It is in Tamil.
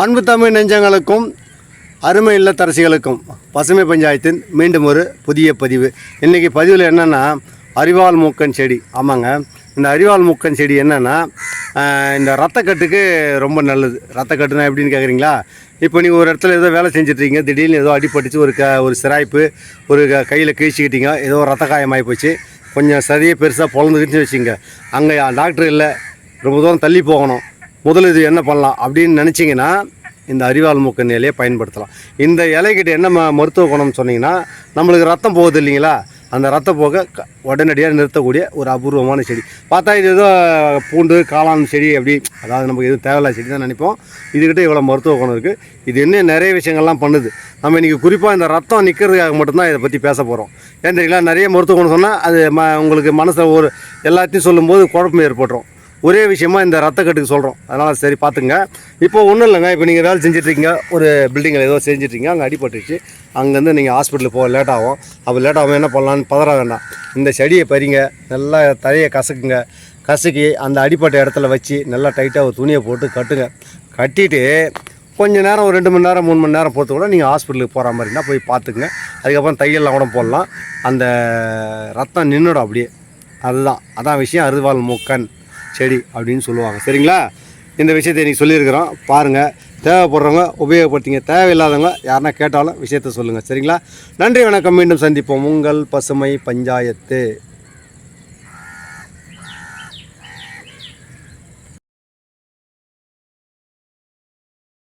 அன்பு தமிழ் நெஞ்சங்களுக்கும் அருமை இல்லத்தரசிகளுக்கும் பசுமை பஞ்சாயத்தின் மீண்டும் ஒரு புதிய பதிவு. இன்றைக்கி பதிவில் என்னென்னா அரிவாள் மூக்கன் செடி. ஆமாங்க, இந்த அரிவாள் மூக்கன் செடி என்னென்னா இந்த ரத்தக்கட்டுக்கு ரொம்ப நல்லது. ரத்தக்கட்டுனா எப்படின்னு கேட்குறீங்களா? இப்போ நீங்கள் ஒரு இடத்துல ஏதோ வேலை செஞ்சிட்ருக்கீங்க, திடீர்னு ஏதோ அடிபட்டுச்சு, ஒரு சிராய்ப்பு, ஒரு கையில் கிழிச்சிக்கிட்டீங்க, ஏதோ ரத்த காயமாகி போச்சு, கொஞ்சம் சதையே பெருசாக பொழந்துக்கிட்டுன்னு வச்சுங்க, அங்கே டாக்டர் இல்லை, ரொம்ப தூரம் தள்ளி போகணும், முதல்ல இது என்ன பண்ணலாம் அப்படின்னு நினச்சிங்கன்னா இந்த அரிவாள் மூக்கன் இலையை பயன்படுத்தலாம். இந்த இலைக்கிட்ட என்ன மருத்துவ குணம்னு சொன்னிங்கன்னா, நம்மளுக்கு ரத்தம் போகுது இல்லைங்களா, அந்த ரத்த போக உடனடியாக நிறுத்தக்கூடிய ஒரு அபூர்வமான செடி. பார்த்தா இது ஏதோ பூண்டு காளான் செடி அப்படி, அதாவது நமக்கு எதுவும் தேவையில்லாத செடி தான் நினைப்போம். இதுக்கிட்ட இவ்வளோ மருத்துவ குணம் இருக்குது. இது இன்னும் நிறைய விஷயங்கள்லாம் பண்ணுது. நம்ம இன்றைக்கி குறிப்பாக இந்த ரத்தம் நிற்கிறதுக்காக மட்டும்தான் இதை பற்றி பேச போகிறோம். ஏன் தெரியல, நிறைய மருத்துவ குணம் சொன்னால் அது உங்களுக்கு மனசில் ஒரு எல்லாத்தையும் சொல்லும்போது குழப்பம் ஏற்பட்டுரும். ஒரே விஷயமா இந்த ரத்தக்கட்டுக்கு சொல்கிறோம். அதனால் சரி பார்த்துங்க. இப்போ ஒன்றும் இல்லைங்க, இப்போ நீங்கள் வேலை செஞ்சிட்ருக்கீங்க, ஒரு பில்டிங்கில் ஏதோ செஞ்சிட்ருக்கீங்க, அங்கே அடிபட்டுச்சு, அங்கேருந்து நீங்கள் ஹாஸ்பிட்டலுக்கு போக லேட் ஆகும். அப்போ லேட் ஆகும் என்ன பண்ணலான்னு பதற வேண்டாம். இந்த செடியை பறிங்க, நல்லா தலையை கசக்குங்க, கசக்கி அந்த அடிப்பட்ட இடத்துல வச்சு நல்லா டைட்டாக ஒரு துணியை போட்டு கட்டுங்க. கட்டிட்டு கொஞ்சம் நேரம், ஒரு 2 மணி நேரம் 3 மணி நேரம் பொறுத்து கூட நீங்கள் ஹாஸ்பிட்டலுக்கு போகிற மாதிரி இருந்தால் போய் பார்த்துக்குங்க. அதுக்கப்புறம் தையல்லாம் கூட போடலாம். அந்த ரத்தம் நின்றுடும் அப்படியே. அதான் விஷயம் அரிவாள் மூக்கன் செடி அப்படின்னு சொல்லுவாங்க. சரிங்களா? இந்த விஷயத்தை இன்றைக்கி சொல்லியிருக்கிறோம். பாருங்கள், தேவைப்படுறவங்க உபயோகப்படுத்திங்க, தேவையில்லாதவங்க யாருன்னா கேட்டாலும் விஷயத்த சொல்லுங்கள். சரிங்களா? நன்றி, வணக்கம். மீண்டும் சந்திப்போம். உங்கள் பசுமை பஞ்சாயத்து.